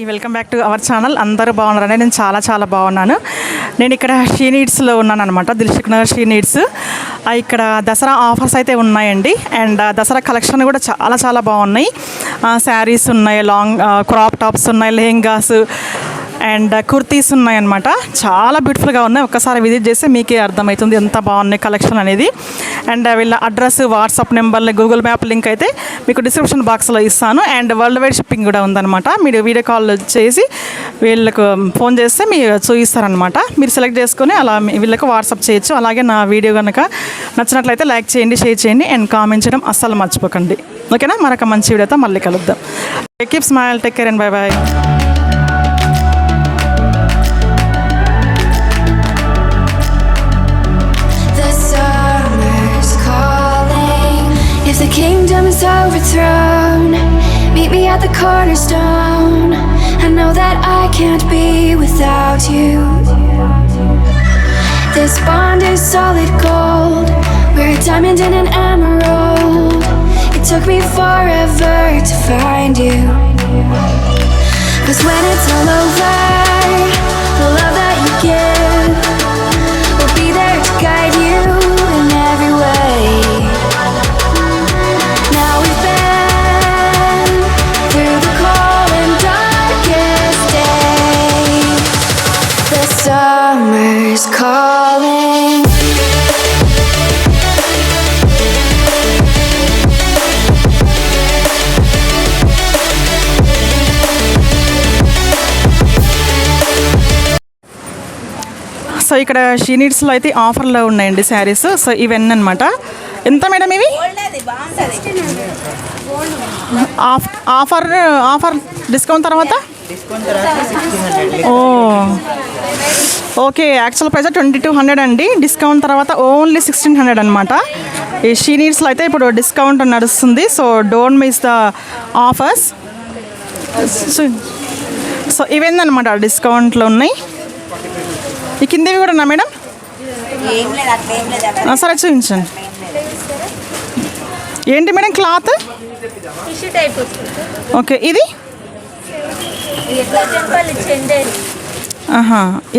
Welcome back to our channel. అందరూ బాగున్నారని నేను చాలా బాగున్నాను. నేను ఇక్కడ షీ నీడ్స్లో ఉన్నాను అనమాట, దిల్సుఖ్నగర్ షీ నీడ్స్. ఇక్కడ దసరా ఆఫర్స్ అయితే ఉన్నాయండి. అండ్ దసరా కలెక్షన్ కూడా చాలా బాగున్నాయి. శారీస్ ఉన్నాయి, లాంగ్ క్రాప్ టాప్స్ ఉన్నాయి, లెహెంగాస్ అండ్ కుర్తీస్ ఉన్నాయన్నమాట. చాలా బ్యూటిఫుల్గా ఉన్నాయి. ఒక్కసారి విజిట్ చేస్తే మీకే అర్థమవుతుంది ఎంత బాగున్నాయి కలెక్షన్ అనేది. అండ్ వీళ్ళ address, WhatsApp number, Google map link అయితే మీకు డిస్క్రిప్షన్ బాక్స్లో ఇస్తాను. అండ్ వరల్డ్ వైడ్ షిప్పింగ్ కూడా ఉందన్నమాట. మీరు వీడియో కాల్ చేసి వీళ్ళకు ఫోన్ చేస్తే మీరు చూపిస్తారనమాట. మీరు సెలెక్ట్ చేసుకొని అలా వీళ్ళకి వాట్సాప్ చేయొచ్చు. అలాగే నా వీడియో కనుక నచ్చినట్లయితే లైక్ చేయండి, షేర్ చేయండి అండ్ కామెంట్ చేయడం అస్సలు మర్చిపోకండి. ఓకేనా? మరొక మంచి వీడియోతో మళ్ళీ కలుద్దాం. Keep smile, take care and by by. If the kingdom is overthrown, meet me at the cornerstone. I know that I can't be without you. This bond is solid gold. We're a diamond and an emerald. It took me forever to find you. 'Cause when it's all over, the love that you give will be there to guide you in every way. Summer's calling. So ఇక్కడ she నీడ్స్లో అయితే ఆఫర్లో ఉన్నాయండి saris. So ఇవన్నీ అనమాట. ఎంత madam ఇవి? Offer discount తర్వాత okay. Actual price 2200 అండి. డిస్కౌంట్ తర్వాత ఓన్లీ 1600 అనమాట. ఈ షీ నీడ్స్లో అయితే ఇప్పుడు డిస్కౌంట్ నడుస్తుంది. So don't miss the offers. So ఇవేందనమాట డిస్కౌంట్లో ఉన్నాయి. ఈ కిందవి కూడా ఉన్నా మేడం? సరే చూపించండి. ఏంటి మేడం క్లాత్? ఓకే. ఇది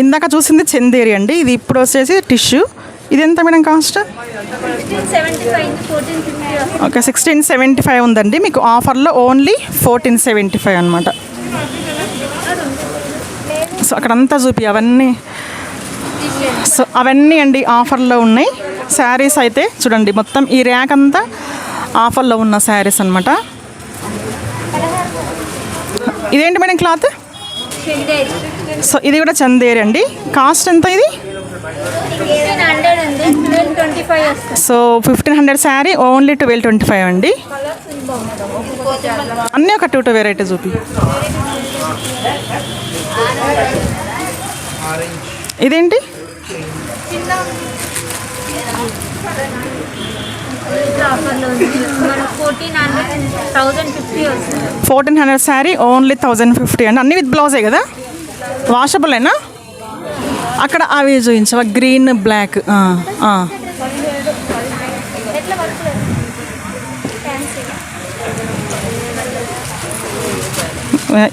ఇందాక చూసింది చందేరి అండి. ఇది ఇప్పుడు వచ్చేసి టిష్యూ. ఇది ఎంత మేడం కాస్ట్? ఓకే 1675 ఉందండి. మీకు ఆఫర్లో ఓన్లీ 1475 అనమాట. సో అక్కడంతా చూపి అవన్నీ. సో అవన్నీ అండి ఆఫర్లో ఉన్నాయి. శారీస్ అయితే చూడండి, మొత్తం ఈ ర్యాక్ అంతా ఆఫర్లో ఉన్న శారీస్ అనమాట. ఇదేంటి మేడం క్లాత్? సో ఇది కూడా చందేరి అండి. కాస్ట్ ఎంత ఇది? సో 1500 శారీ ఓన్లీ 1225 అండి. అన్నీ ఒక 2 వెరైటీ చూపి. ఇదేంటి? 1400 శారీ ఓన్లీ 1050 అండి. అన్నీ విత్ బ్లౌజే కదా? వాషబులేనా? అక్కడ అవి చూపించవా? Green, black.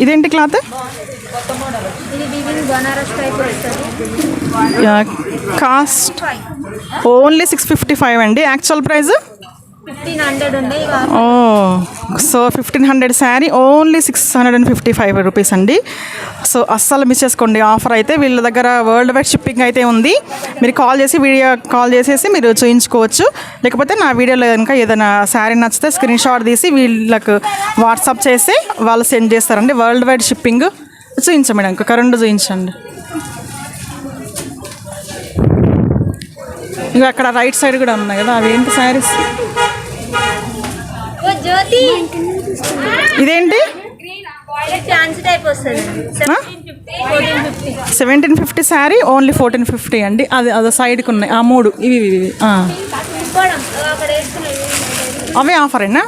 ఇదేంటి క్లాత్? కాస్ట్ ఓన్లీ 655 అండి. Actual price 1500. So 1500 sari only 655 rupees అండి. సో అస్సలు మిస్ చేసుకోండి ఆఫర్ అయితే. వీళ్ళ దగ్గర వరల్డ్ వైడ్ షిప్పింగ్ అయితే ఉంది. మీరు వీడియో కాల్ చేసేసి మీరు చూయించుకోవచ్చు. లేకపోతే నా వీడియోలో కనుక ఏదైనా శారీ నచ్చితే స్క్రీన్ షాట్ తీసి వీళ్ళకు వాట్సాప్ చేసి వాళ్ళు సెండ్ చేస్తారండి. World wide shipping. చూపించండి మేడం, ఇంకొక 2 చూపించండి. ఇంకా అక్కడ రైట్ సైడ్ కూడా ఉన్నాయి కదా, అవి ఏంటి శారీస్? ఇదేంటి? 1750 శారీ ఓన్లీ 1450 అండి. అది సైడ్కి ఉన్నాయి ఆ 3. ఇవి అవే ఆఫరేనా?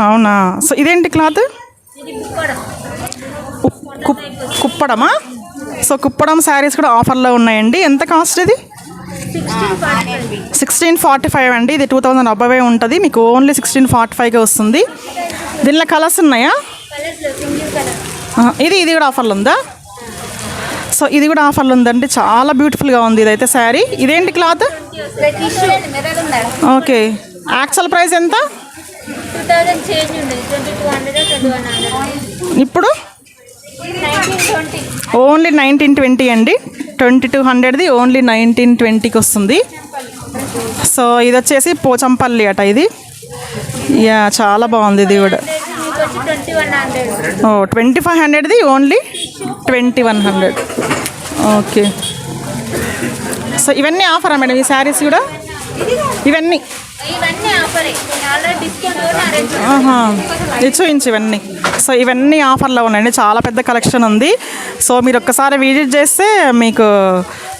అవునా? సో ఇదేంటి క్లాత్? కుప్పడమా? సో కుప్పడం శారీస్ కూడా ఆఫర్లో ఉన్నాయండి. ఎంత కాస్ట్ ఇది? 1645 అండి. ఇది 2000 అబ్బవే ఉంటుంది. మీకు ఓన్లీ 1645కే వస్తుంది. దీనిలో కలర్స్ ఉన్నాయా? ఇది కూడా ఆఫర్లో ఉందా? సో ఇది కూడా ఆఫర్లో ఉందండి. చాలా బ్యూటిఫుల్గా ఉంది ఇదైతే శారీ. ఇదేంటి క్లాత్? ఓకే. యాక్చువల్ ప్రైస్ ఎంత? ఇప్పుడు ఓన్లీ 1920 అండి. 2200ది ఓన్లీ 1920కి వస్తుంది. సో ఇది వచ్చేసి పోచంపల్లి అట ఇది. యా చాలా బాగుంది ఇది కూడా. 2500ది ఓన్లీ 2100. ఓకే. సో ఇవన్నీ ఆఫరా మేడం ఈ శారీస్ కూడా? ఇవన్నీ ఇది చూపించి ఇవన్నీ. సో ఇవన్నీ ఆఫర్లో ఉన్నాయండి. చాలా పెద్ద కలెక్షన్ ఉంది. సో మీరు ఒక్కసారి విజిట్ చేస్తే మీకు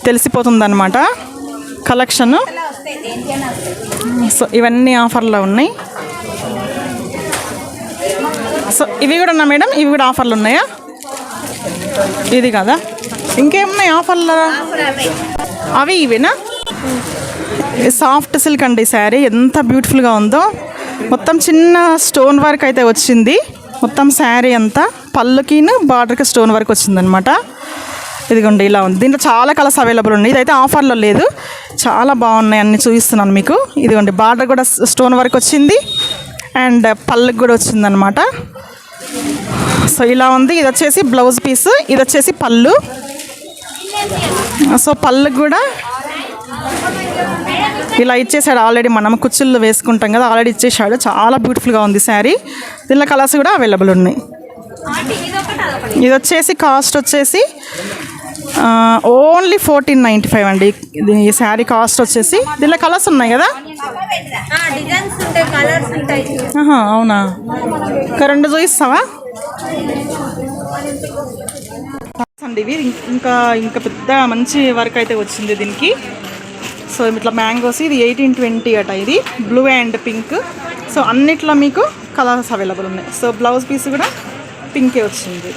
తెలిసిపోతుంది అన్నమాట కలెక్షన్. సో ఇవన్నీ ఆఫర్లో ఉన్నాయి. సో ఇవి కూడా ఉన్నా మేడం? ఇవి కూడా ఆఫర్లు ఉన్నాయా? ఇది కదా, ఇంకేమున్నాయి ఆఫర్లో? అవి ఇవేనా? సాఫ్ట్ సిల్క్ అండి శారీ. ఎంత బ్యూటిఫుల్గా ఉందో. మొత్తం చిన్న స్టోన్ వర్క్ అయితే వచ్చింది. మొత్తం శారీ అంతా పళ్ళుకిను బార్డర్కి స్టోన్ వర్క్ వచ్చిందనమాట. ఇదిగోండి ఇలా ఉంది. దీంట్లో చాలా కలర్స్ అవైలబుల్ ఉన్నాయి. ఇదైతే ఆఫర్లో లేదు. చాలా బాగున్నాయి అన్నీ చూపిస్తున్నాను మీకు. ఇదిగోండి బార్డర్ కూడా స్టోన్ వర్క్ వచ్చింది అండ్ పళ్ళుకి కూడా వచ్చిందనమాట. సో ఇలా ఉంది. ఇది వచ్చేసి బ్లౌజ్ పీస్, ఇది వచ్చేసి పళ్ళు. సో పళ్ళుకి కూడా ఇలా ఇచ్చేసాడు ఆల్రెడీ. మనం కుచ్చుళ్ళు వేసుకుంటాం కదా, ఆల్రెడీ ఇచ్చేసాడు. చాలా బ్యూటిఫుల్గా ఉంది శారీ. దీనిలో కలర్స్ కూడా అవైలబుల్ ఉన్నాయి. ఇది వచ్చేసి కాస్ట్ వచ్చేసి ఓన్లీ 1495 అండి. ఈ శారీ కాస్ట్ వచ్చేసి. దీనిలో కలర్స్ ఉన్నాయి కదా? అవునా? ఇంకా 2 చూపిస్తావా అండి? ఇవి ఇంకా పెద్ద మంచి వర్క్ అయితే వచ్చింది దీనికి. సో ఇట్లా మ్యాంగోస్. ఇది 1820 అట. ఇది బ్లూ అండ్ పింక్. సో అన్నిట్లో మీకు కలర్స్ అవైలబుల్ ఉన్నాయి. సో బ్లౌజ్ పీస్ కూడా పింకే వచ్చింది.